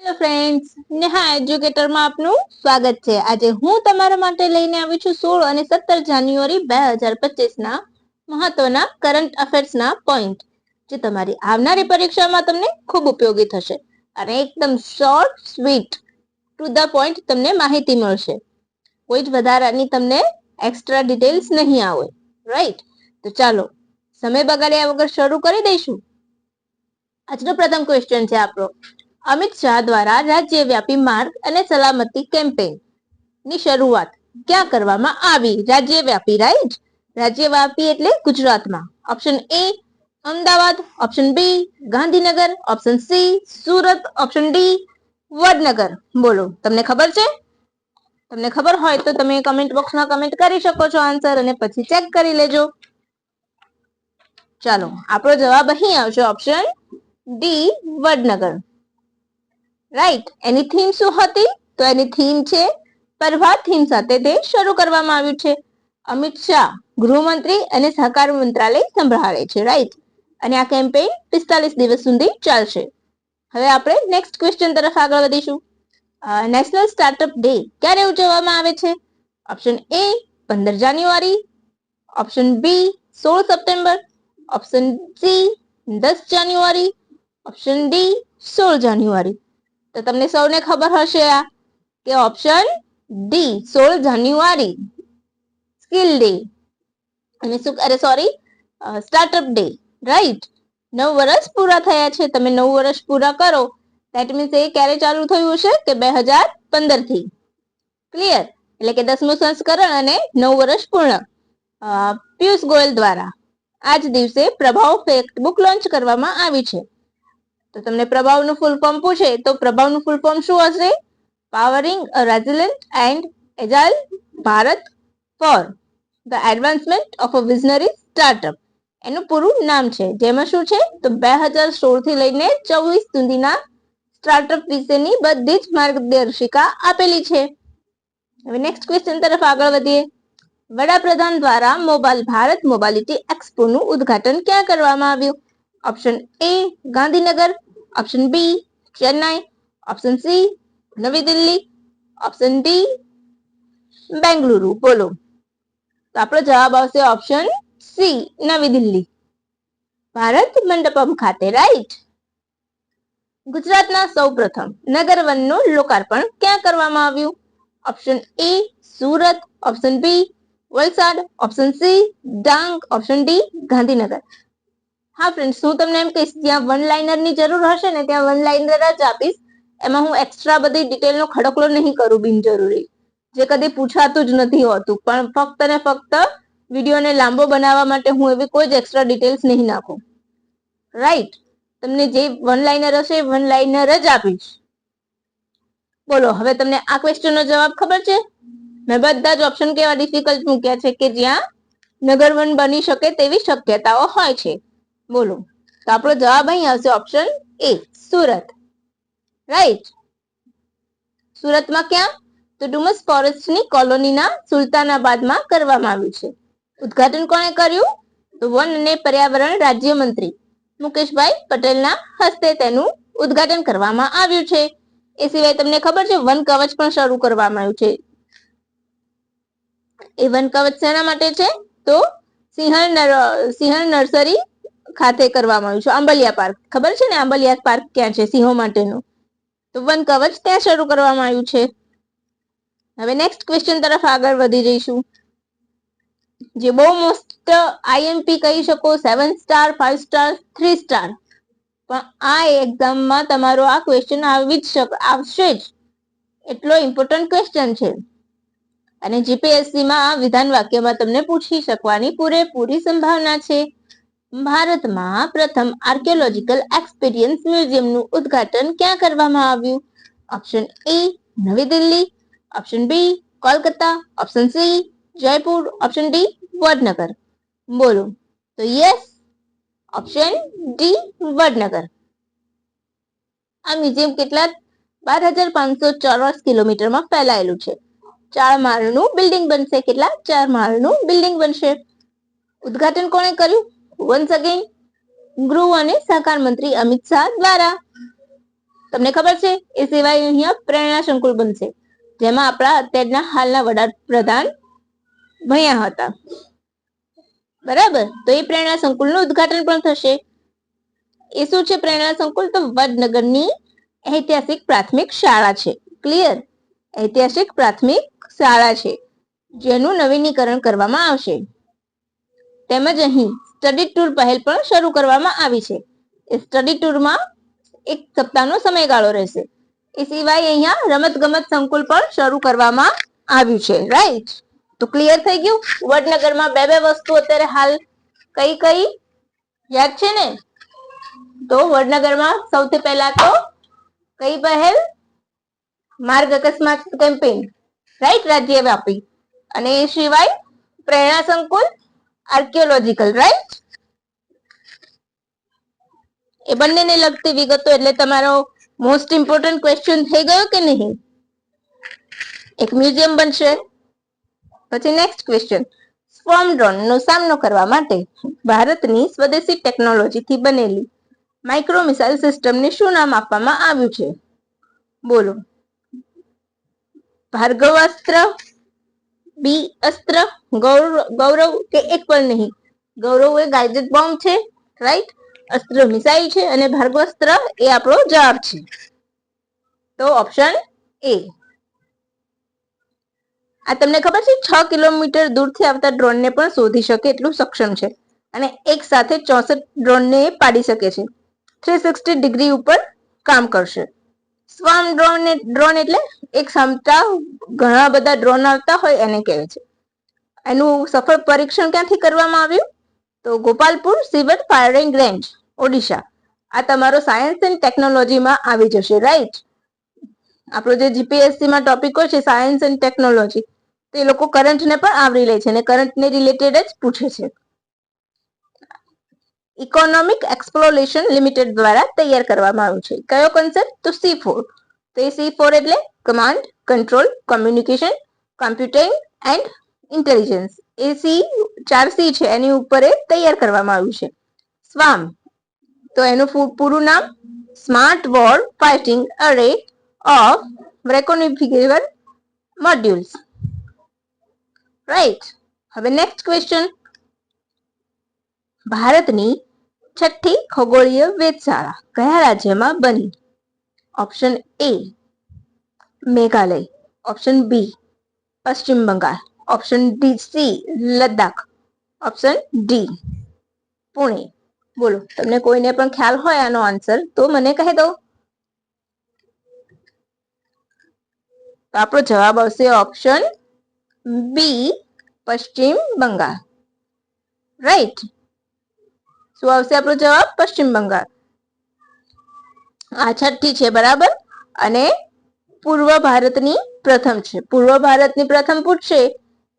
Hello friends, Neha એજ્યુકેટરમાં આપનું સ્વાગત છે। આજે હું તમારા માટે લઈને આવી છું 16 અને 17 જાન્યુઆરી 2025 ના મહત્વના કરંટ અફેર્સના પોઈન્ટ, જે તમારી આવનારી પરીક્ષામાં તમને ખૂબ ઉપયોગી થશે અને એકદમ short sweet to the point તમને માહિતી મળશે। કોઈ જ વધારાની તમને એક્સ્ટ્રા ડિટેલ્સ નહીં આવે, રાઈટ? તો ચાલો સમય બગાડ્યા વગર શરૂ કરી દઈશું। આજનો પ્રથમ ક્વેશ્ચન છે આપણો, અમિત શાહ દ્વારા રાજ્યવ્યાપી માર્ગ અને સલામતી કેમ્પેઇન ની શરૂઆત ક્યાં કરવામાં આવી? રાજ્યવ્યાપી, રાઈટ? રાજ્યવ્યાપી એટલે ગુજરાતમાં। Option A Ahmedabad, option B Gandhinagar, option C Surat, option D Vadnagar. બોલો, તમને ખબર છે? તમને ખબર હોય તો તમે કમેન્ટ બોક્સમાં કમેન્ટ કરી શકો છો આન્સર, અને પછી ચેક કરી લેજો। ચાલો, આપણો જવાબ અહીં આવશે, ઓપ્શન ડી વડનગર, રાઈટ। એની થીમ શું હતી? તો એની થીમ છે પ્રભાત થીમ સાથે તે શરૂ કરવામાં આવ્યું છે। અમિત શાહ ગૃહમંત્રી અને સહકાર મંત્રાલય સંભાળે છે, રાઈટ? અને આ કેમ્પેઇન 45 દિવસ સુધી ચાલશે। હવે આપણે નેક્સ્ટ ક્વેશ્ચન તરફ આગળ વધીશું। નેશનલ સ્ટાર્ટઅપ ડે ક્યારે ઉજવવામાં આવે છે? Option A 15 January, option B 16 September, option C 10 January, option D 16 January. તો તમને સૌને ખબર હશે આ કે option D 16 January skill day, અને શું, અરે સોરી, સ્ટાર્ટઅપ ડે, રાઈટ? 9 વર્ષ પૂરા થયા છે। તમે 9 વર્ષ પૂરા કરો, ધેટ મીન્સ એ ક્યારે ચાલુ થયું હશે કે 2015 થી, ક્લિયર? એટલે કે 10મું સંસ્કરણ અને 9 વર્ષ પૂર્ણ। પિયુષ ગોયલ દ્વારા આજ દિવસે પ્રભાવ ફેક્ટબુક લોન્ચ કરવામાં આવી છે। તો તમને પ્રભાવનું ફૂલ ફોર્મ પૂછે તો પ્રભાવનું ફૂલ ફોર્મ શું હશે? Powering a resilient and agile Bharat for the advancement of a visionary startup, એનું પૂરું નામ છે। જેમાં શું છે તો 2016 થી લઈને 24 સુધીના સ્ટાર્ટઅપ વિશેની બધી જ માર્ગદર્શિકા આપેલી છે। હવે નેક્સ્ટ ક્વેશ્ચન તરફ આગળ વધીએ। વડાપ્રધાન દ્વારા ભારત મોબાલિટી એક્સપોનું ઉદ્ઘાટન ક્યાં કરવામાં આવ્યું? Option A Gandhinagar, option B Chennai, option C Navi Delhi, option D Bengaluru. બોલો, તો આપણો જવાબ આવશે ઓપ્શન સી નવી દિલ્હી, ભારત મંડપમ ખાતે, રાઈટ? ગુજરાતના સૌ પ્રથમ નગર વનનું લોકાર્પણ ક્યાં કરવામાં આવ્યું? Option A Surat, option B Valsad, option C Dang, option D Gandhinagar. હા ફ્રેન્ડ્સ, હું તમને એમ કહીશ, જ્યાં વન લાઇનર ની જરૂર હશે ને ત્યાં વન લાઇનર જ આપીશ। એમાં હું એક્સ્ટ્રા બધી ડિટેલનો ખડકલો નહીં કરું બિનજરૂરી, જે કદી પૂછાતું જ નથી હોતું। પણ ફક્ત ને ફક્ત વિડીયોને લાંબો બનાવવા માટે હું એવી કોઈ જ એક્સ્ટ્રા ડિટેલ્સ નહીં નાખું, રાઈટ? તમને જે વન લાઇનર હશે વન લાઇનર જ આપીશ। બોલો, હવે તમને આ ક્વેશ્ચનનો જવાબ ખબર છે? મેં બધા જ ઓપ્શન કેવા ડિફિકલ્ટ મૂક્યા છે કે જ્યાં નગરવન બની શકે તેવી શક્યતાઓ હોય છે। બોલો, તો આપણો જવાબ અહીં આવશે ઓપ્શન એ સુરત, રાઈટ? સુરતમાં ક્યાં? તો ડુમસ ફોરેસ્ટની કોલોનીના સુલતાનાબાદમાં કરવામાં આવ્યું છે। ઉદ્ઘાટન કોણે કર્યું? તો વન અને પર્યાવરણ રાજ્યમંત્રી મુકેશભાઈ પટેલના હસ્તે તેનું ઉદ્ઘાટન કરવામાં આવ્યું છે। એ સિવાય તમને ખબર છે વન કવચ પણ શરૂ કરવામાં આવ્યું છે। એ વન કવચ શેના માટે છે? તો સિંહણ નર્સરી ખાતે કરવામાં આવ્યું છે। આંબલિયા પાર્ક, ખબર છે ને આંબલિયા પાર્ક ક્યાં છે સિંહો માટેનું? તો વન કવચ ત્યાં શરૂ કરવામાં આવ્યું છે। હવે નેક્સ્ટ ક્વેશ્ચન તરફ આગળ વધી જઈશું, જે બહુ મોસ્ટ આઈએમપી કહી શકો, 7 સ્ટાર, 5 સ્ટાર, 3 સ્ટાર, પણ આ એક્ઝામમાં તમારો આ ક્વેશ્ચન આવશે જ, એટલો ઇમ્પોર્ટન્ટ ક્વેશ્ચન છે। અને જીપીએસસી માં આ વિધાન વાક્યમાં તમને પૂછી શકવાની પૂરેપૂરી સંભાવના છે। ભારતમાં પ્રથમ આર્કિયોલોજીકલ એક્સપિરિયન્સ મ્યુઝિયમનું ઉદ્ઘાટન ક્યાં કરવામાં આવ્યું? Option A Navi Delhi, option B Kolkata, option C Jaipur, option D Vadnagar. બોલો, તો યસ, ઓપ્શન ડી વડનગર। આ મ્યુઝિયમ કેટલા 12,500 ચોરસ કિલોમીટરમાં ફેલાયેલું છે। 4 માળનું બિલ્ડિંગ બનશે। કેટલા? 4 માળનું બિલ્ડિંગ બનશે। ઉદ્ઘાટન કોણે કર્યું? વન્સ અગેન ગૃહ અને સહકાર મંત્રી અમિત શાહ દ્વારા। તમને ખબર છે એ સિવાય અહીંયા પ્રેરણા સંકુલ બનશે, જેમાં આપણા અત્યારના હાલના વડાપ્રધાન ભણ્યા હતા, બરાબર. તો એ પ્રેરણા સંકુલનું ઉદ્ઘાટન પણ થશે. એ શું છે પ્રેરણા સંકુલ? તો વડનગરની ઐતિહાસિક પ્રાથમિક શાળા છે. ક્લિયર? ઐતિહાસિક પ્રાથમિક શાળા છે જેનું નવીનીકરણ કરવામાં આવશે. તેમજ અહીં સ્ટડી ટૂર પહેલ પણ શરૂ કરવામાં આવી છે. એ સ્ટડી ટૂરમાં 1 સપ્તાહનો સમયગાળો રહેશે. એ સિવાય અહીંયા રમત ગમત સંકુલ પણ શરૂ કરવામાં આવ્યું છે. રાઈટ? તો ક્લિયર થઈ ગયું. વડનગરમાં બે વસ્તુ અત્યારે હાલ કઈ કઈ યાદ છે ને? તો વડનગરમાં સૌથી પહેલા તો કઈ પહેલ? માર્ગ અકસ્માત કેમ્પેઇન, રાઈટ, રાજ્યવ્યાપી. અને એ સિવાય પ્રેરણા સંકુલ આર્કિયોલોજીકલ, રાઈટ. એ બંનેને લગતી વિગતો એટલે તમારો મોસ્ટ ઇમ્પોર્ટન્ટ ક્વેશ્ચન થઈ ગયો કે નહીં? એક મ્યુઝિયમ બનશે. પછી નેક્સ્ટ ક્વેશ્ચન, સ્વર્મ ડ્રોન નો સામનો કરવા માટે ભારતની સ્વદેશી ટેકનોલોજીથી બનેલી માઇક્રો મિસાઇલ સિસ્ટમને શું નામ આપવામાં આવ્યું છે? બોલો. ભાર્ગવાસ્ત્ર, બી અસ્ત્ર, ગૌરવ કે એક પણ નહીં? ગૌરવ એ ગાઇડેડ બોમ્બ છે, રાઈટ. અસ્ત્ર મિસાઇલ છે અને ભાર્ગવાસ્ત્ર એ આપણો જવાબ છે. તો ઓપ્શન એ. આ તમને ખબર છે 6 કિલોમીટર દૂરથી આવતા ડ્રોનને પણ શોધી શકે એટલું સક્ષમ છે અને એક સાથે 64 ડ્રોનને પાડી શકે છે. 360 ડિગ્રી ઉપર કામ કરશે. સ્વાર્મ ડ્રોન એટલે એક સામટા ઘણા બધા ડ્રોન આવતા હોય એને કહેવાય છે. એનું સફળ પરીક્ષણ ક્યાંથી કરવામાં આવ્યું? તો ગોપાલપુર સિવર ફાયરિંગ રેન્જ, ઓડિશા. આ તમારો સાયન્સ એન્ડ ટેકનોલોજીમાં આવી જશે, રાઈટ. આપણો જે જીપીએસસી માં ટોપિક હોય છે સાયન્સ એન્ડ ટેકનોલોજી, તે લોકો કરંટને પણ આવરી લે છે અને કરંટને રિલેટેડ જ પૂછે છે. ઇકોનોમિક એક્સપ્લોરેશન લિમિટેડ દ્વારા તૈયાર કરવામાં આવ્યું છે. કયો કોન્સેપ્ટ? તો C4. તો એ C4 એટલે command, control, communication, computing and intelligence. A 4C છે એની ઉપર એ તૈયાર કરવામાં આવ્યું છે. સ્વામ, તો એનું પૂરું નામ smart war fighting array of reconfigurable modules, right. હવે નેક્સ્ટ ક્વેશ્ચન, ભારતની 6ઠ્ઠી ખગોળીય વેધશાળા કયા રાજ્યમાં બની? Option A Meghalaya, option B Paschim Bangal, option C Ladakh, option D Pune. બોલો, તમને કોઈને પણ ખ્યાલ હોય આનો આન્સર તો મને કહી દો. તો આપણો જવાબ આવશે option B Paschim Bengal, right. શું આવશે આપણો જવાબ? પશ્ચિમ બંગાળ. આ 6ઠ્ઠી છે, બરાબર. અને પૂર્વ ભારતની પ્રથમ છે. પૂર્વ ભારતની પ્રથમ પૂછશે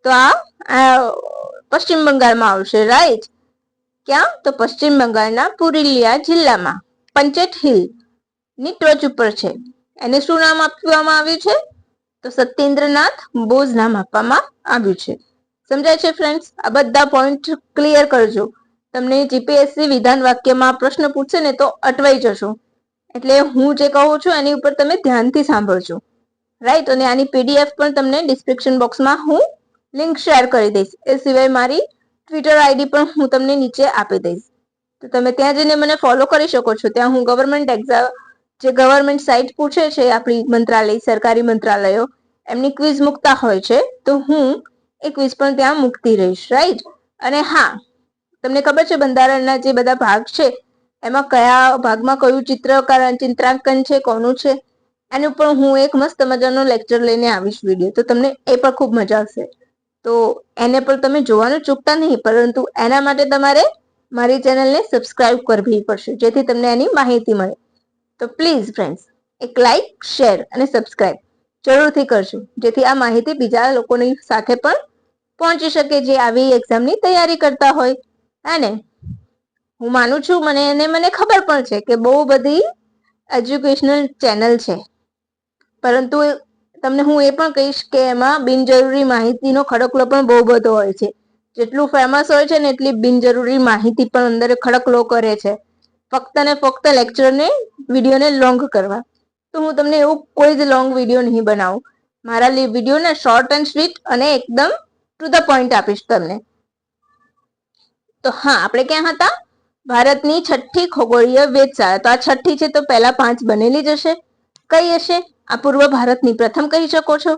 તો આ પશ્ચિમ બંગાળમાં આવશે, રાઈટ. ક્યાં? તો પશ્ચિમ બંગાળના પુરુલિયા જિલ્લામાં પંચેટ હિલ ની ટોચ ઉપર છે. એને શું નામ આપવામાં આવ્યું છે? તો સત્યેન્દ્રનાથ બોઝ નામ આપવામાં આવ્યું છે. સમજાય છે ફ્રેન્ડ્સ? આ બધા પોઈન્ટ ક્લિયર કરજો. તમને જીપીએસસી વિધાન વાક્યમાં પ્રશ્ન પૂછશે ને તો અટવાઈ જશો. એટલે હું જે કહું છું એની ઉપર તમે ધ્યાનથી સાંભળજો, રાઈટ. અને આની પીડીએફ પણ તમને ડિસ્ક્રિપ્શન બોક્સમાં હું લિંક શેર કરી દઈશ. એ સિવાય મારી ટ્વિટર આઈડી પણ હું તમને નીચે આપી દઈશ, તો તમે ત્યાં જઈને મને ફોલો કરી શકો છો. ત્યાં હું ગવર્મેન્ટ એક્ઝામ, જે ગવર્મેન્ટ સાઇટ પૂછે છે આપણી મંત્રાલય, સરકારી મંત્રાલયો, એમની ક્વિઝ મૂકતા હોય છે, તો હું એ ક્વિઝ પણ ત્યાં મૂકતી રહીશ, રાઈટ. અને હા, તમને ખબર છે બંધારણના જે બધા ભાગ છે એમાં કયા ભાગમાં કયું ચિત્રાંકન છે, કોનું છે, એનું પણ હું એક મસ્ત મજાનો લેક્ચર લઈને આવીશ વિડીયો, તો તમને એ પણ ખૂબ મજા આવશે. તો એને પણ તમે જોવાનું ચૂકતા નહીં, પરંતુ એના માટે તમારે મારી ચેનલને સબસ્ક્રાઇબ કરવી પડશે, જેથી તમને એની માહિતી મળે. તો પ્લીઝ ફ્રેન્ડ્સ, એક લાઈક, શેર અને સબસ્ક્રાઇબ જરૂરથી કરજો, જેથી આ માહિતી બીજા લોકોની સાથે પણ પહોંચી શકે જે આવી એક્ઝામની તૈયારી કરતા હોય. અને હું માનું છું, મને ખબર પણ છે કે બહુ બધી એજ્યુકેશનલ ચેનલ છે, પરંતુ તમને હું એ પણ કહીશ કે એમાં બિનજરૂરી માહિતીનો ખડકલો પણ બહુ બધો હોય છે. જેટલું ફેમસ હોય છે ને એટલી બિનજરૂરી માહિતી પણ અંદર ખડકલો કરે છે, ફક્ત ને ફક્ત લેક્ચરને, વિડીયોને લોંગ કરવા. તો હું તમને એવું કોઈ જ લોંગ વિડીયો નહીં બનાવું. મારા વિડીયોને શોર્ટ એન્ડ સ્વીટ અને એકદમ ટુ ધ પોઈન્ટ આપીશ તમને. તો હા, આપણે ક્યાં હતા? ભારતની છઠ્ઠી ખગોળીય વેધશાળા. તો આ છઠ્ઠી છે તો પહેલા 5 બનેલી જ હશે. કઈ હશે? આ પૂર્વ ભારતની પ્રથમ કહી શકો છો.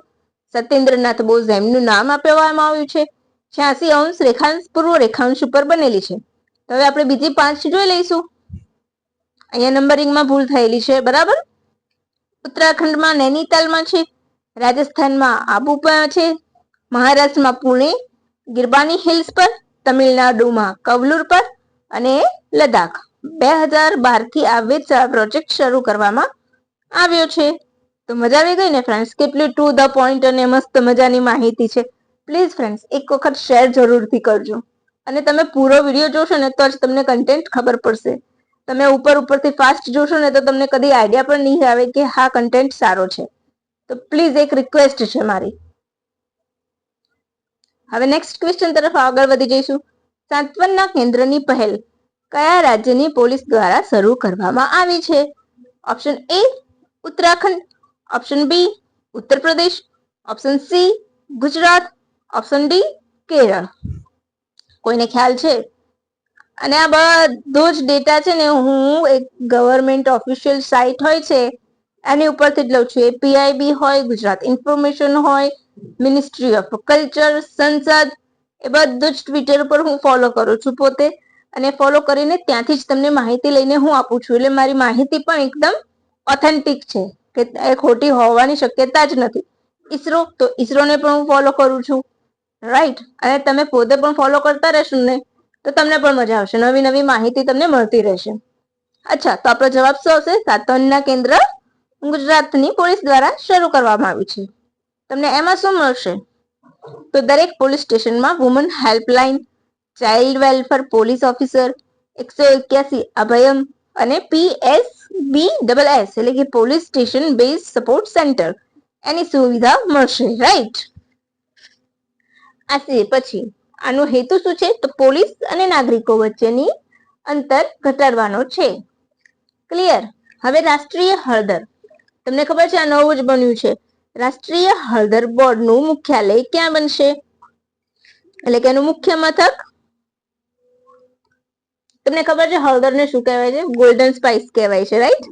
સત્યેન્દ્રનાથ બોઝ એમનું નામ આપવામાં આવ્યું છે. 86 રેખાંશ પૂર્વ રેખાંશ ઉપર બનેલી છે. તો હવે આપણે બીજી 5 જોઈ લઈશું. અહીંયા નંબરિંગમાં ભૂલ થયેલી છે, બરાબર. ઉત્તરાખંડમાં નૈનીતાલમાં છે, રાજસ્થાનમાં આબુમાં છે, મહારાષ્ટ્રમાં પુણે ગિરબાની હિલ્સ પર, તમિલનાડુમાં કવલુર પર અને લદ્દાખ. 2012 થી આ વેધશાળા પ્રોજેક્ટ શરૂ કરવામાં આવ્યો છે. તો મજા આવી ગઈ ને ફ્રેન્ડ્સ? કેટલી ટુ ધ પોઈન્ટ અને મસ્ત મજાની માહિતી છે. પ્લીઝ ફ્રેન્ડ્સ એક વખત શેર જરૂરથી કરજો. અને તમે પૂરો વિડીયો જોશો ને તો જ તમને કન્ટેન્ટ ખબર પડશે. તમે ઉપરથી ફાસ્ટ જોશો ને તો તમને કદી આઈડિયા પણ નહીં આવે કે હા કન્ટેન્ટ સારો છે. તો પ્લીઝ એક રિક્વેસ્ટ છે મારી. હવે નેક્સ્ટ ક્વેશ્ચન તરફ આગળ વધી જઈશું. સાંત્વનના કેન્દ્રની પહેલ કયા રાજ્યની પોલીસ દ્વારા શરૂ કરવામાં આવી છે? Option A Uttarakhand, option B Uttar Pradesh, option C Gujarat, option D Kerala. કોઈને ખ્યાલ છે? અને આ બધો જ ડેટા છે ને હું એક ગવર્મેન્ટ ઓફિશિયલ સાઇટ હોય છે એની ઉપરથી જ લઉં છું. એ પીઆઈબી હોય, ગુજરાત ઇન્ફોર્મેશન હોય, મિનિસ્ટ્રી ઓફ કલ્ચર, સંસદ, એ બધું જ ટ્વિટર પર હું ફોલો કરું છું પોતે. અને ફોલો કરીને ત્યાંથી જ તમને માહિતી લઈને હું આપું છું. એટલે મારી માહિતી પણ એકદમ ઓથેન્ટિક છે, કે એ ખોટી હોવાની શક્યતા જ નથી. ઈસરો, તો ઈસરોને પણ હું ફોલો કરું છું, રાઈટ. અને તમે પોતે પણ ફોલો કરતા રહેશો ને તો તમને પણ મજા આવશે, નવી નવી માહિતી તમને મળતી રહેશે. અચ્છા, તો આપણો જવાબ શું આવશે? સાંત્વનના કેન્દ્ર ગુજરાતની પોલીસ દ્વારા શરૂ કરવામાં આવ્યું છે. તમને એમાં શું મળશે? તો દરેક પોલીસ સ્ટેશનમાં woman helpline, child welfare police officer, 181 Abhayam અને PSBSS એટલે કે police station base support center, એની સુવિધા મળશે, રાઈટ. આ પછી આનો હેતુ શું છે? તો પોલીસ અને નાગરિકો વચ્ચેની અંતર ઘટાડવાનો છે. ક્લિયર? હવે રાષ્ટ્રીય હળદર, તમને ખબર છે આ નવું જ બન્યું છે. રાષ્ટ્રીય હળદર બોર્ડનું મુખ્યાલય ક્યાં બનશે? એટલે કે એનું મુખ્ય મથક, તમને ખબર છે હળદરને શું કહેવાય છે? ગોલ્ડન સ્પાઇસ કહેવાય છે, રાઈટ.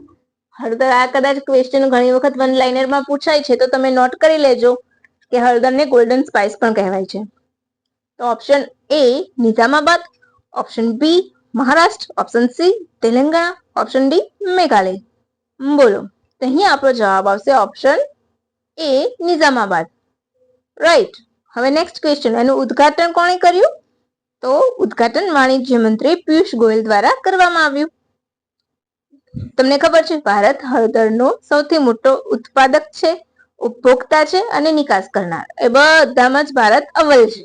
હળદર, આ કદાચ ક્વેશ્ચન ઘણી વખત વન લાઇનરમાં પૂછાય છે, તો તમે નોટ કરી લેજો કે હળદરને ગોલ્ડન સ્પાઇસ પણ કહેવાય છે. તો option A Nizamabad, option B Maharashtra, option C Telangana, option D Meghalaya. બોલો. તો અહીંયા આપણો જવાબ આવશે ઓપ્શન એ નિઝામાબાદ, રાઈટ. હવે નેક્સ્ટ ક્વેશ્ચન, એનું ઉદ્ઘાટન કોણે કર્યું? તો ઉદ્ઘાટન વાણિજ્ય મંત્રી પિયુષ ગોયલ દ્વારા કરવામાં આવ્યું. તમને ખબર છે ભારત હળદરનો સૌથી મોટો ઉત્પાદક છે, ઉપભોક્તા છે અને નિકાસ કરનાર. એ બધામાં જ ભારત અવ્વલ છે,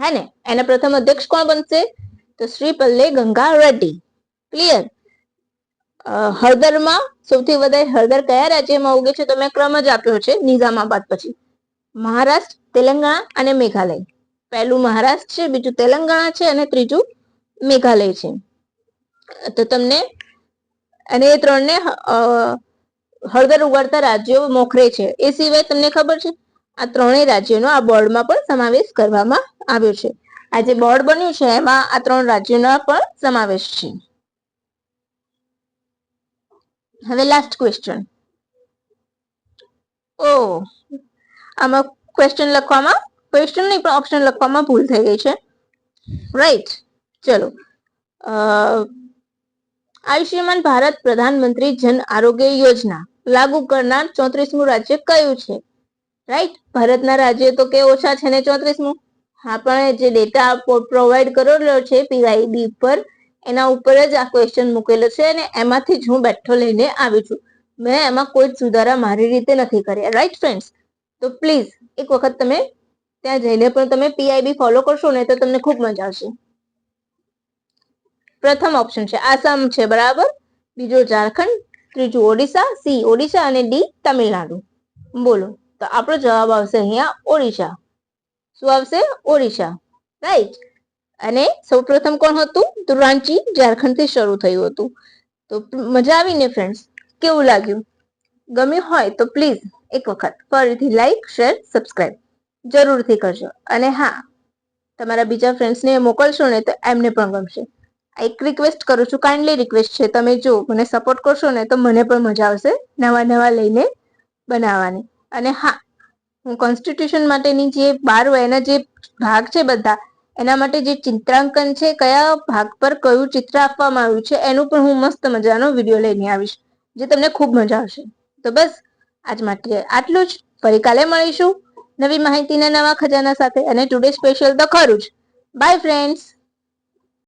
હે ને. એના પ્રથમ અધ્યક્ષ કોણ બનશે? તો શ્રી પલ્લે ગંગા રેડ્ડી. ક્લિયર? હળદરમાં સૌથી વધારે હળદર કયા રાજ્યમાં ઉગે છે? તો મેં ક્રમ જ આપ્યો છે નિઝામાબાદ પછી. મહારાષ્ટ્ર, તેલંગાણા અને મેઘાલય. પહેલું મહારાષ્ટ્ર છે, બીજું તેલંગાણા છે અને ત્રીજું મેઘાલય છે. તો તમને, અને એ ત્રણને હળદર ઉગાડતા રાજ્યો મોખરે છે. એ સિવાય તમને ખબર છે આ ત્રણેય રાજ્યોનો આ બોર્ડમાં પણ સમાવેશ કરવામાં આવ્યો છે. આ જે બોર્ડ બન્યું છે એમાં આ 3 રાજ્યોનો પણ સમાવેશ છે. હવે લાસ્ટ ક્વેશ્ચન. આમાં ક્વેશ્ચન નહીં પણ ઓપ્શન લખવામાં ભૂલ થઈ ગઈ છે, રાઈટ. ચલો, આયુષ્યમાન ભારત પ્રધાનમંત્રી જન આરોગ્ય યોજના લાગુ કરનાર 34મું રાજ્ય કયું છે? રાઈટ. ભારતના રાજ્ય તો કે ઓછા છે ને 34મું. હા, પણ જે ડેટા પ્રોવાઈડ કરેલો છે પીઆઈબી પર, એના ઉપર જ આ ક્વેશ્ચન મૂકેલો છે અને એમાંથી જ હું બેઠો લઈને આવી છું. મેં એમાં કોઈ જ સુધારા મારી રીતે નથી કર્યા, રાઈટ ફ્રેન્ડ્સ. તો પ્લીઝ એક વખત તમે ત્યાં જઈને પણ તમે પીઆઈબી ફોલો કરશો ને તો તમને ખૂબ મજા આવશે. પ્રથમ ઓપ્શન છે આસામ છે, બરાબર. બીજો ઝારખંડ, ત્રીજું ઓડિશા, સી ઓડિશા અને ડી તમિલનાડુ. બોલો. તો આપણો જવાબ આવશે અહીંયા ઓડિશા. શું આવશે? ઓડિશા, રાઈટ. અને સૌપ્રથમ કોણ હતું? તો રાંચી ઝારખંડ થી શરૂ થયું હતું. તો મજા આવી ને ફ્રેન્ડ્સ? કેવું લાગ્યું? ગમ્યું હોય તો પ્લીઝ એક વખત ફરીથી લાઈક શેર સબસ્ક્રાઈબ જરૂરથી કરજો. અને હા, તમારા બીજા ફ્રેન્ડ્સને મોકલશો ને તો એમને પણ ગમશે. એક રિક્વેસ્ટ કરું છું, કાઇન્ડલી રિક્વેસ્ટ છે, તમે જો મને સપોર્ટ કરશો ને તો મને પણ મજા આવશે નવા નવા લઈને બનાવવાની. અને હા, હું કોન્સ્ટિટ્યુશન માટેની જે 12 એના જે ભાગ છે બધા, એના માટે જે ચિત્રાંકન છે, કયા ભાગ પર કયું ચિત્ર આપવામાં આવ્યું છે, એનું પણ હું મસ્ત મજાનો વિડીયો લઈને આવીશ, જે તમને ખૂબ મજા આવશે. તો બસ આજ માટે આટલું જ. ફરી કાલે મળીશું નવી માહિતીના નવા ખજાના સાથે. અને ટુડે સ્પેશિયલ તો ખરું જ. By friends.